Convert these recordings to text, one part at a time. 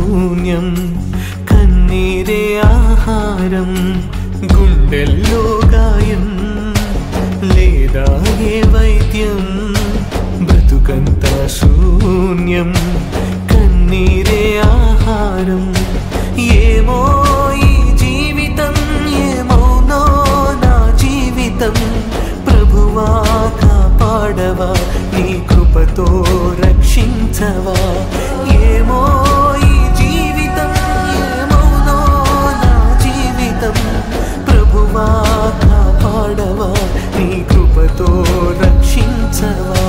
శూన్యం కన్నీరే ఆహారం గుండెల్లో గాయం లేదా ఏ వైద్యం బ్రతుకంతా శూన్యం కన్నీరే ఆహారం ఏమో ఈ జీవితం ఏమౌనో నా జీవితం ప్రభువా కాపాడవా నీ కృపతో రక్షించవా ఏమో ఈ జీవితం ఏమౌనో నా జీవితం ప్రభువా కాపాడవా నీ కృపతో రక్షించవా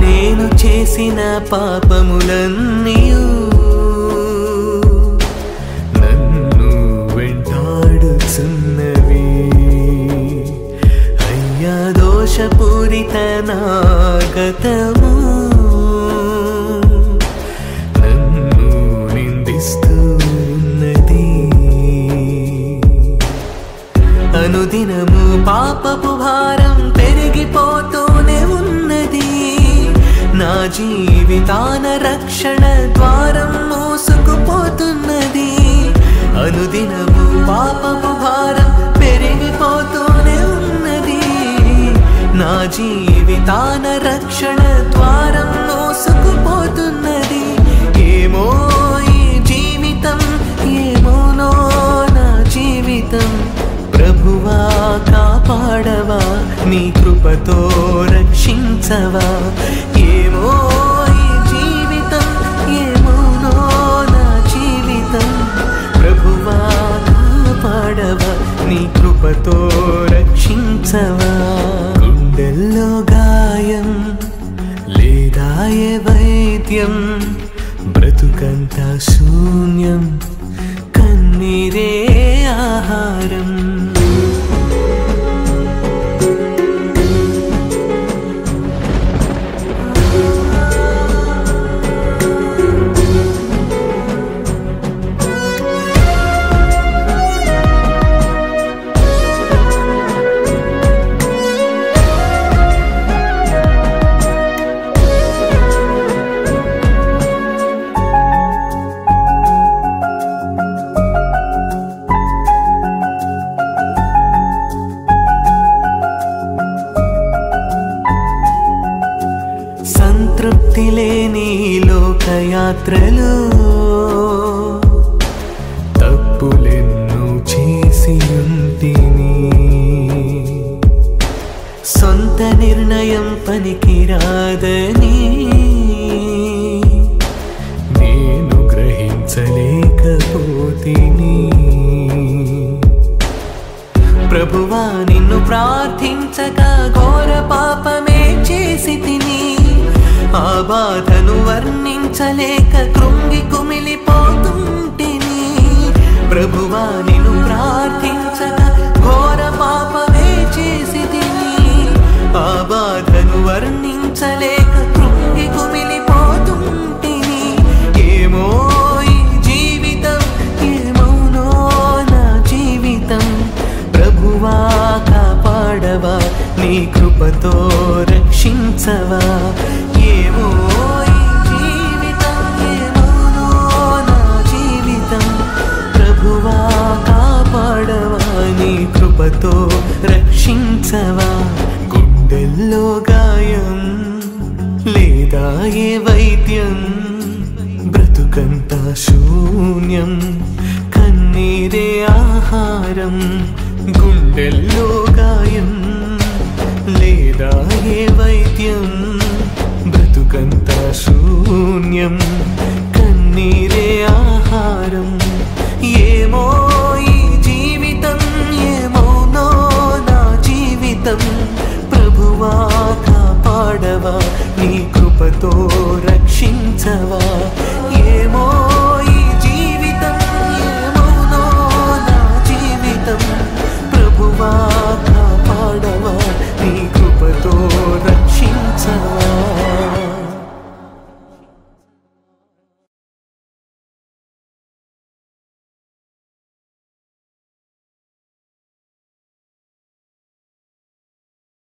నేను చేసిన పాపములన్నీయు నన్ను వెంటాడుచున్నవి అయ్యా దోషపూరిత నా గతము నన్ను నిందిస్తున్నది అనుదినము పాపపు భారం పెరిగిపోతూనే ఉన్నది నా జీవితాన రక్షణ ద్వారం మోసుకుపోతున్నది అనుదినము పాపపు భారం పెరిగిపోతూనే ఉన్నది నా జీవితాన రక్షణ ద్వారం మోసుకుపోతున్నది ఏమో ఈ జీవితం ఏమోనో నా జీవితం ప్రభువా కాపాడవా నీ కృపతో రక్షించవా ఏమో ఈ జీవితం ఏమోనో నా జీవితం ప్రభువా కాపాడవా నీ కృపతో రక్షించవా గుండెల్లో గాయం లేదా ఏ వైద్యం బ్రతుకంతా శూన్యం కన్నీరే ఆహారం సంతృప్తి లేని లోకయాత్రలో తప్పులెన్నో చేసి ఉంటిని సొంత నిర్ణయం పనికిరాదని నేను గ్రహించలేకపోతిని ప్రభువా నిన్ను ప్రార్థించగా ఘోర పాపమే చేసి తిని ఆ బాధను వర్ణించలేక కృంగి కుమిలిపోతుంటిని ప్రభువా నిన్ను ప్రార్థించగా ఘోర పాపమే చేసి తిని ఆ బాధను వర్ణించలేక కృంగి కుమిలిపోతుంటిని ఏమో ఈ జీవితం ఏమౌనో నా జీవితం ప్రభువా కాపాడవా నీ కృపతో రక్షించవా ఏమో ఈ జీవితం ఏమౌనో నా జీవితం ప్రభువా కాపాడవా నీ కృపతో రక్షించవా గుండెల్లో గాయం లేదా ఏ వైద్యం బ్రతుకంతా శూన్యం కన్నీరే ఆహారం గుండెల్లో గాయం లేదా ఏ వైద్యం బ్రతుకంతా శూన్యం కన్నీరే ఆహారం